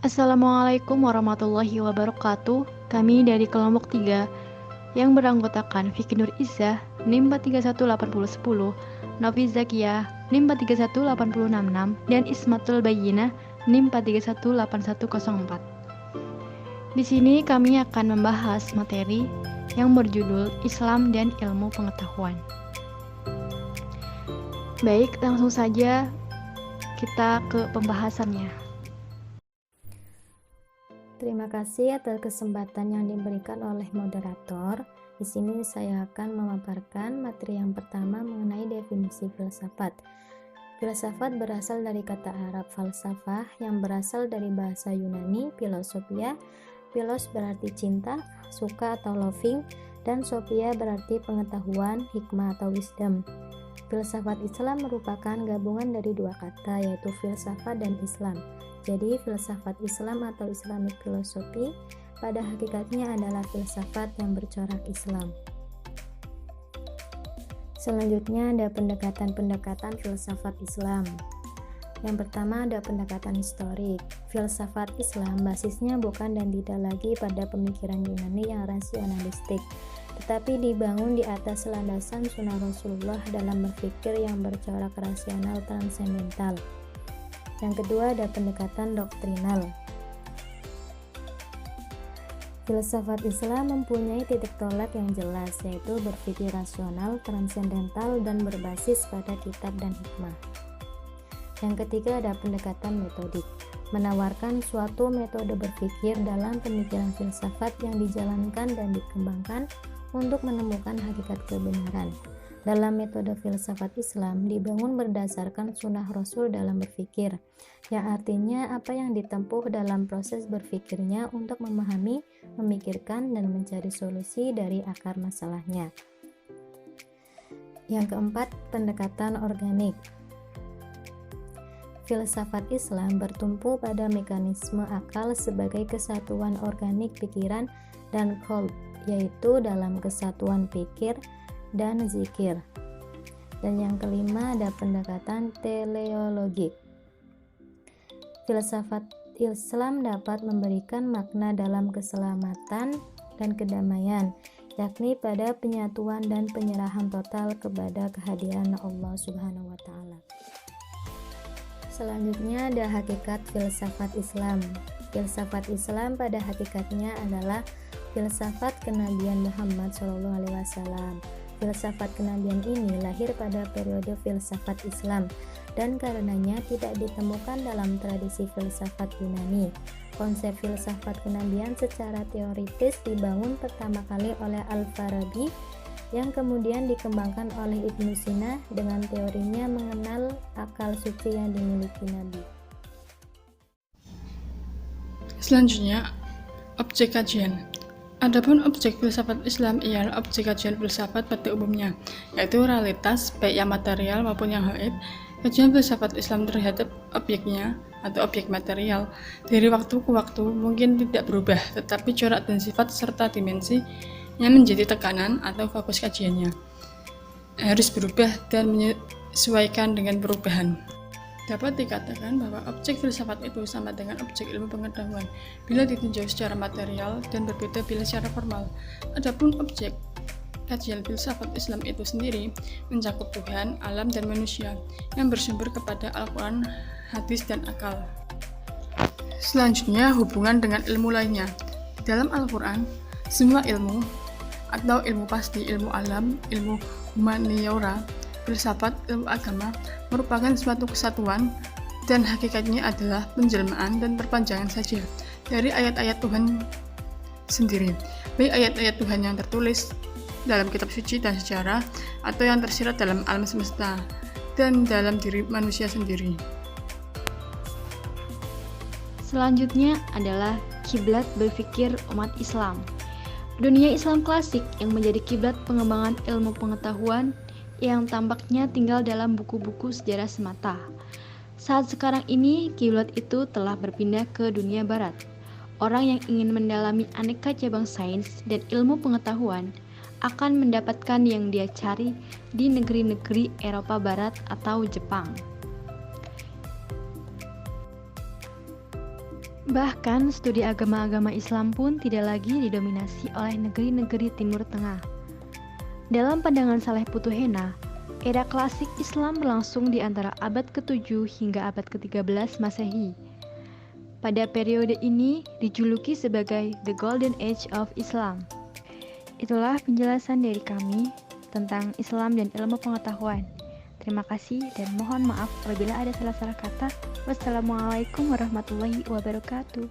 Assalamualaikum warahmatullahi wabarakatuh. Kami dari kelompok 3 yang beranggotakan Vicky Nur Izzah NIM 4318010, Novi Zakia NIM 4318066, dan Ismatul Bayyinah NIM 4318104. Di sini kami akan membahas materi yang berjudul Islam dan Ilmu Pengetahuan. Baik, langsung saja kita ke pembahasannya. Terima kasih atas kesempatan yang diberikan oleh moderator. Di sini saya akan memaparkan materi yang pertama mengenai definisi filsafat. Filsafat berasal dari kata Arab falsafah yang berasal dari bahasa Yunani philosophia. Philos berarti cinta, suka atau loving, dan sophia berarti pengetahuan, hikmah atau wisdom. Filsafat Islam merupakan gabungan dari dua kata, yaitu filsafat dan Islam. Jadi, filsafat Islam atau Islamic philosophy pada hakikatnya adalah filsafat yang bercorak Islam. Selanjutnya ada pendekatan-pendekatan filsafat Islam. Yang pertama ada pendekatan historik. Filsafat Islam basisnya bukan dan tidak lagi pada pemikiran Yunani yang rasionalistik, tetapi dibangun di atas landasan sunnah Rasulullah dalam berpikir yang bercorak rasional transendental. Yang kedua ada pendekatan doktrinal. Filsafat Islam mempunyai titik tolak yang jelas, yaitu berpikir rasional, transendental, dan berbasis pada kitab dan hikmah. Yang ketiga ada pendekatan metodik, menawarkan suatu metode berpikir dalam pemikiran filsafat yang dijalankan dan dikembangkan untuk menemukan hakikat kebenaran. Dalam metode filsafat Islam dibangun berdasarkan sunnah Rasul dalam berpikir, yang artinya apa yang ditempuh dalam proses berpikirnya untuk memahami, memikirkan, dan mencari solusi dari akar masalahnya. Yang keempat, pendekatan organik. Filsafat Islam bertumpu pada mekanisme akal sebagai kesatuan organik pikiran dan qalb, yaitu dalam kesatuan pikir dan zikir. Dan yang kelima ada pendekatan teleologik. Filsafat Islam dapat memberikan makna dalam keselamatan dan kedamaian, yakni pada penyatuan dan penyerahan total kepada kehadiran Allah Subhanahu wa taala. Selanjutnya ada hakikat filsafat Islam. Filsafat Islam pada hakikatnya adalah filsafat kenabian Muhammad SAW. Filsafat kenabian ini lahir pada periode filsafat Islam dan karenanya tidak ditemukan dalam tradisi filsafat Yunani. Konsep filsafat kenabian secara teoritis dibangun pertama kali oleh Al-Farabi yang kemudian dikembangkan oleh Ibnu Sina dengan teorinya mengenal akal suci yang dimiliki Nabi. Selanjutnya, objek kajian. Adapun objek filsafat Islam ialah objek kajian filsafat pada umumnya, yaitu realitas baik yang material maupun yang gaib. Kajian filsafat Islam terhadap objeknya atau objek material dari waktu ke waktu mungkin tidak berubah, tetapi corak dan sifat serta dimensi yang menjadi tekanan atau fokus kajiannya harus berubah dan menyesuaikan dengan perubahan. Dapat dikatakan bahwa objek filsafat itu sama dengan objek ilmu pengetahuan bila ditinjau secara material dan berbeda bila secara formal. Adapun objek kajian filsafat Islam itu sendiri mencakup Tuhan, alam, dan manusia yang bersumber kepada Al-Quran, hadis, dan akal. Selanjutnya, hubungan dengan ilmu lainnya. Dalam Al-Quran, semua ilmu atau ilmu pasti, ilmu alam, ilmu humaniora, filsafat, ilmu agama merupakan suatu kesatuan dan hakikatnya adalah penjelmaan dan perpanjangan saja dari ayat-ayat Tuhan sendiri, baik ayat-ayat Tuhan yang tertulis dalam kitab suci dan sejarah atau yang tersirat dalam alam semesta dan dalam diri manusia sendiri. Selanjutnya adalah kiblat berpikir umat Islam. Dunia Islam klasik yang menjadi kiblat pengembangan ilmu pengetahuan yang tampaknya tinggal dalam buku-buku sejarah semata. Saat sekarang ini, kiblat itu telah berpindah ke dunia barat. Orang yang ingin mendalami aneka cabang sains dan ilmu pengetahuan akan mendapatkan yang dia cari di negeri-negeri Eropa Barat atau Jepang. Bahkan studi agama-agama Islam pun tidak lagi didominasi oleh negeri-negeri Timur Tengah. Dalam pandangan Saleh Putuhena, era klasik Islam berlangsung di antara abad ke-7 hingga abad ke-13 Masehi. Pada periode ini dijuluki sebagai The Golden Age of Islam. Itulah penjelasan dari kami tentang Islam dan ilmu pengetahuan. Terima kasih dan mohon maaf apabila ada salah-salah kata. Wassalamualaikum warahmatullahi wabarakatuh.